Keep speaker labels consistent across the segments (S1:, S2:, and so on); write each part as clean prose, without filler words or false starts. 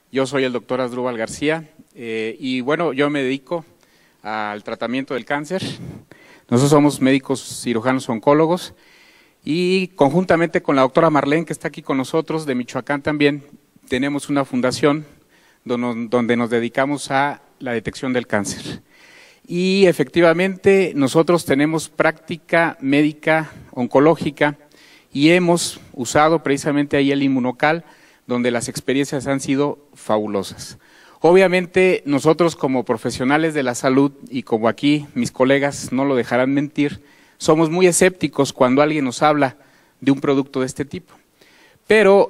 S1: Yo soy el doctor Asdrúbal García y bueno, yo me dedico al tratamiento del cáncer. Nosotros somos médicos cirujanos oncólogos y conjuntamente con la doctora Marlene, que está aquí con nosotros, de Michoacán también, tenemos una fundación donde nos dedicamos a la detección del cáncer. Y efectivamente nosotros tenemos práctica médica oncológica y hemos usado precisamente ahí el Inmunocal, donde las experiencias han sido fabulosas. Obviamente nosotros como profesionales de la salud y como aquí mis colegas no lo dejarán mentir, somos muy escépticos cuando alguien nos habla de un producto de este tipo. Pero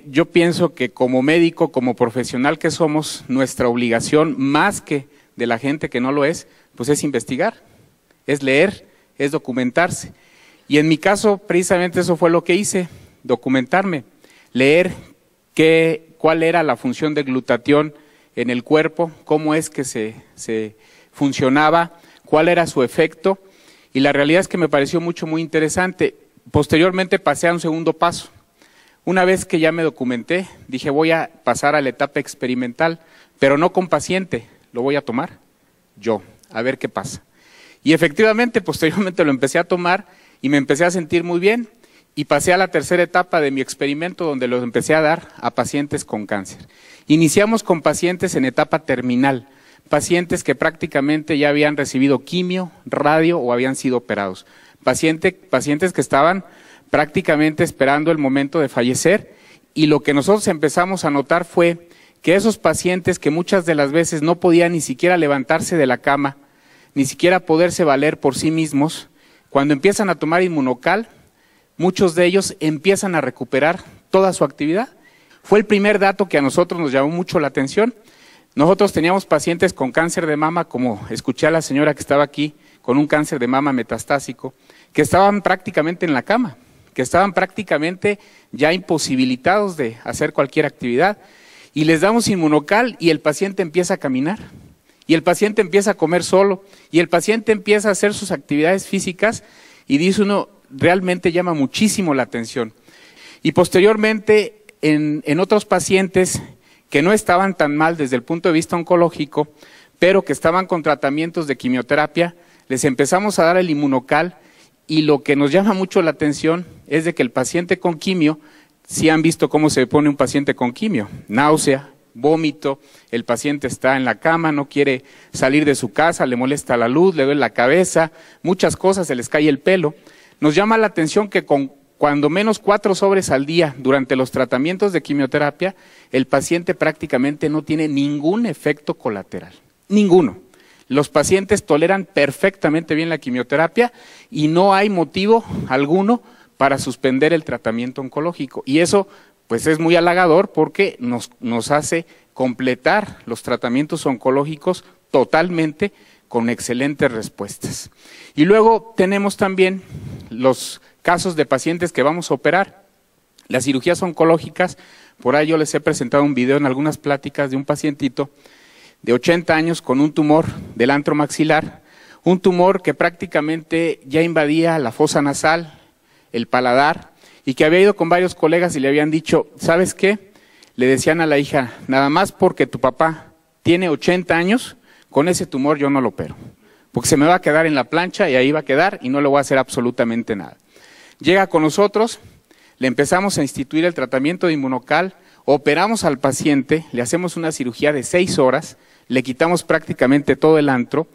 S1: yo pienso que como médico, como profesional que somos, nuestra obligación, más que de la gente que no lo es, pues es investigar, es leer, es documentarse. Y en mi caso, precisamente eso fue lo que hice, documentarme, leer cuál era la función del glutatión en el cuerpo, cómo es que se funcionaba, cuál era su efecto, y la realidad es que me pareció muy interesante. Posteriormente pasé a un segundo paso. Una vez que ya me documenté, dije voy a pasar a la etapa experimental, pero no con paciente, lo voy a tomar yo, a ver qué pasa. Y efectivamente, posteriormente lo empecé a tomar y me empecé a sentir muy bien. Y pasé a la tercera etapa de mi experimento, donde lo empecé a dar a pacientes con cáncer. Iniciamos con pacientes en etapa terminal, pacientes que prácticamente ya habían recibido quimio, radio o habían sido operados. Pacientes que estaban prácticamente esperando el momento de fallecer, y lo que nosotros empezamos a notar fue que esos pacientes que muchas de las veces no podían ni siquiera levantarse de la cama, ni siquiera poderse valer por sí mismos, cuando empiezan a tomar Inmunocal, muchos de ellos empiezan a recuperar toda su actividad. Fue el primer dato que a nosotros nos llamó mucho la atención. Nosotros teníamos pacientes con cáncer de mama, como escuché a la señora que estaba aquí, con un cáncer de mama metastásico, que estaban prácticamente en la cama, que estaban prácticamente ya imposibilitados de hacer cualquier actividad. Y les damos Inmunocal y el paciente empieza a caminar, y el paciente empieza a comer solo, y el paciente empieza a hacer sus actividades físicas, y dice uno, realmente llama muchísimo la atención. Y posteriormente, en otros pacientes que no estaban tan mal desde el punto de vista oncológico, pero que estaban con tratamientos de quimioterapia, les empezamos a dar el Inmunocal, y lo que nos llama mucho la atención es de que el paciente con quimio, si han visto cómo se pone un paciente con quimio, náusea, vómito, el paciente está en la cama, no quiere salir de su casa, le molesta la luz, le duele la cabeza, muchas cosas, se les cae el pelo. Nos llama la atención que con cuando menos 4 sobres al día durante los tratamientos de quimioterapia, el paciente prácticamente no tiene ningún efecto colateral, ninguno. Los pacientes toleran perfectamente bien la quimioterapia y no hay motivo alguno para suspender el tratamiento oncológico. Y eso pues es muy halagador porque nos hace completar los tratamientos oncológicos totalmente con excelentes respuestas. Y luego tenemos también los casos de pacientes que vamos a operar. Las cirugías oncológicas, por ahí yo les he presentado un video en algunas pláticas de un pacientito de 80 años con un tumor del antro maxilar, un tumor que prácticamente ya invadía la fosa nasal, el paladar, y que había ido con varios colegas y le habían dicho, ¿sabes qué? Le decían a la hija, nada más porque tu papá tiene 80 años, con ese tumor yo no lo opero, porque se me va a quedar en la plancha y ahí va a quedar y no le voy a hacer absolutamente nada. Llega con nosotros, le empezamos a instituir el tratamiento de Inmunocal, operamos al paciente, le hacemos una cirugía de 6 horas, le quitamos prácticamente todo el antro,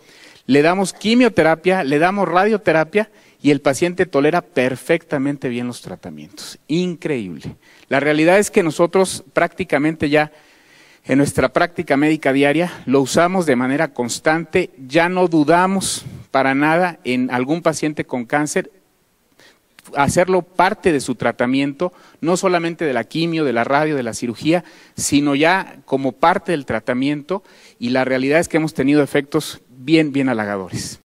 S1: le damos quimioterapia, le damos radioterapia y el paciente tolera perfectamente bien los tratamientos. Increíble. La realidad es que nosotros prácticamente ya en nuestra práctica médica diaria lo usamos de manera constante, ya no dudamos para nada en algún paciente con cáncer, hacerlo parte de su tratamiento, no solamente de la quimio, de la radio, de la cirugía, sino ya como parte del tratamiento, y la realidad es que hemos tenido efectos bien halagadores.